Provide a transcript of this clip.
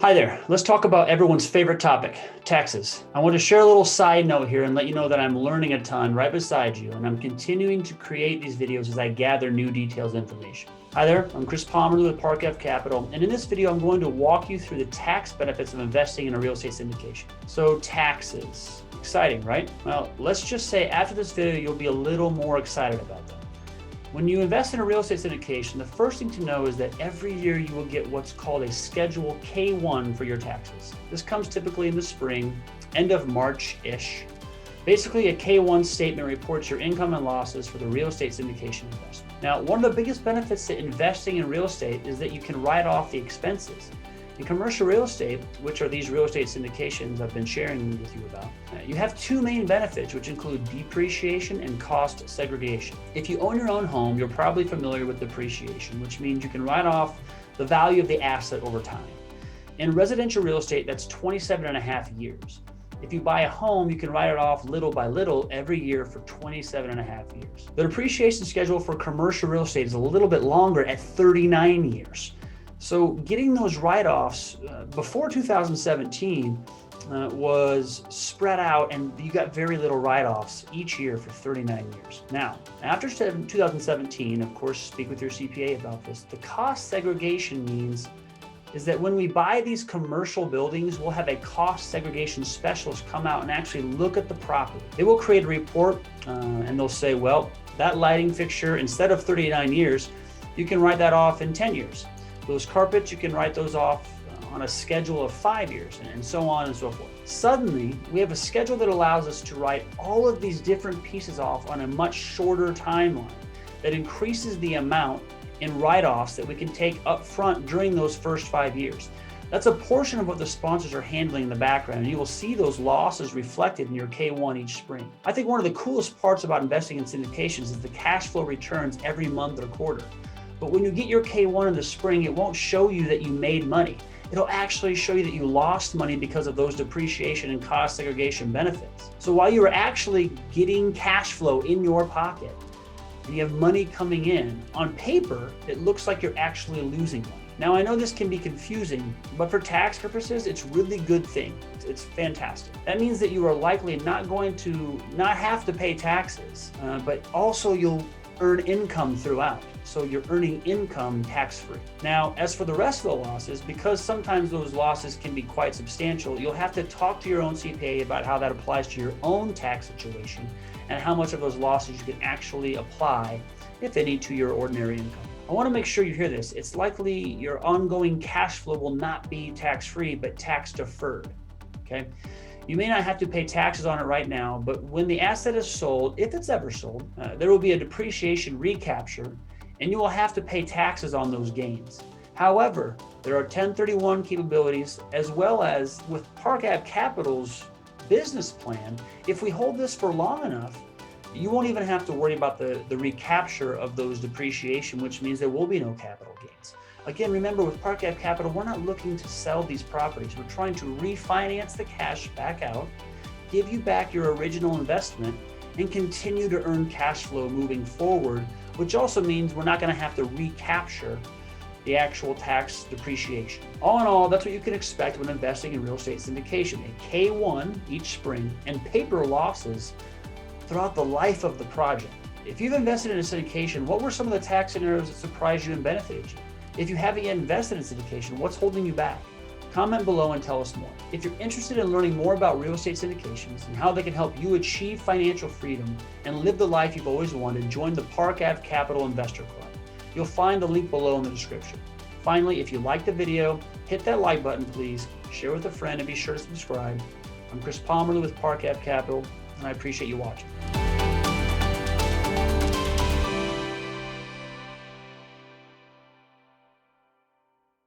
Hi there. Let's talk about everyone's favorite topic, taxes. I want to share a little side note here and let you know that I'm learning a ton right beside you, and I'm continuing to create these videos as I gather new details and information. Hi there, I'm Chris Palmer with Park F Capital, and in this video, I'm going to walk you through the tax benefits of investing in a real estate syndication. So taxes, exciting, right? Well, let's just say after this video, you'll be a little more excited about them. When you invest in a real estate syndication, the first thing to know is that every year you will get what's called a Schedule K-1 for your taxes. This comes typically in the spring, end of March-ish. Basically, a K-1 statement reports your income and losses for the real estate syndication investment. Now, one of the biggest benefits to investing in real estate is that you can write off the expenses. In commercial real estate, which are these real estate syndications I've been sharing with you about, you have two main benefits, which include depreciation and cost segregation. If you own your own home, you're probably familiar with depreciation, which means you can write off the value of the asset over time. In residential real estate, that's 27.5 years. If you buy a home, you can write it off little by little every year for 27.5 years. The depreciation schedule for commercial real estate is a little bit longer at 39 years. So getting those write-offs before 2017 was spread out, and you got very little write-offs each year for 39 years. Now, after 2017, of course, speak with your CPA about this, the cost segregation means is that when we buy these commercial buildings, we'll have a cost segregation specialist come out and actually look at the property. They will create a report and they'll say, well, that lighting fixture, instead of 39 years, you can write that off in 10 years. Those carpets, you can write those off on a schedule of 5 years, and so on and so forth. Suddenly, we have a schedule that allows us to write all of these different pieces off on a much shorter timeline that increases the amount in write-offs that we can take up front during those first 5 years. That's a portion of what the sponsors are handling in the background, and you will see those losses reflected in your K-1 each spring. I think one of the coolest parts about investing in syndications is the cash flow returns every month or quarter. But when you get your K-1 in the spring, it won't show you that you made money. It'll actually show you that you lost money because of those depreciation and cost segregation benefits. So while you are actually getting cash flow in your pocket and you have money coming in, on paper, it looks like you're actually losing money. Now, I know this can be confusing, but for tax purposes, it's a really good thing. It's fantastic. That means that you are likely not going to not have to pay taxes, but also you'll earn income throughout. So you're earning income tax-free. Now, as for the rest of the losses, because sometimes those losses can be quite substantial, you'll have to talk to your own CPA about how that applies to your own tax situation and how much of those losses you can actually apply, if any, to your ordinary income. I want to make sure you hear this. It's likely your ongoing cash flow will not be tax-free, but tax-deferred, okay? You may not have to pay taxes on it right now, but when the asset is sold, if it's ever sold, there will be a depreciation recapture, and you will have to pay taxes on those gains. However, there are 1031 capabilities, as well as with Park Ave Capital's business plan. If we hold this for long enough, you won't even have to worry about the recapture of those depreciation, which means there will be no capital gains. Again, remember, with Park Ave Capital, we're not looking to sell these properties. We're trying to refinance the cash back out, give you back your original investment, and continue to earn cash flow moving forward, which also means we're not going to have to recapture the actual tax depreciation. All in all, that's what you can expect when investing in real estate syndication: a K-1 each spring and paper losses throughout the life of the project. If you've invested in a syndication, what were some of the tax scenarios that surprised you and benefited you? If you haven't yet invested in syndication, what's holding you back? Comment below and tell us more. If you're interested in learning more about real estate syndications and how they can help you achieve financial freedom and live the life you've always wanted, join the Park Ave Capital Investor Club. You'll find the link below in the description. Finally, if you liked the video, hit that like button, please. Share with a friend and be sure to subscribe. I'm Chris Palmer with Park Ave Capital, and I appreciate you watching.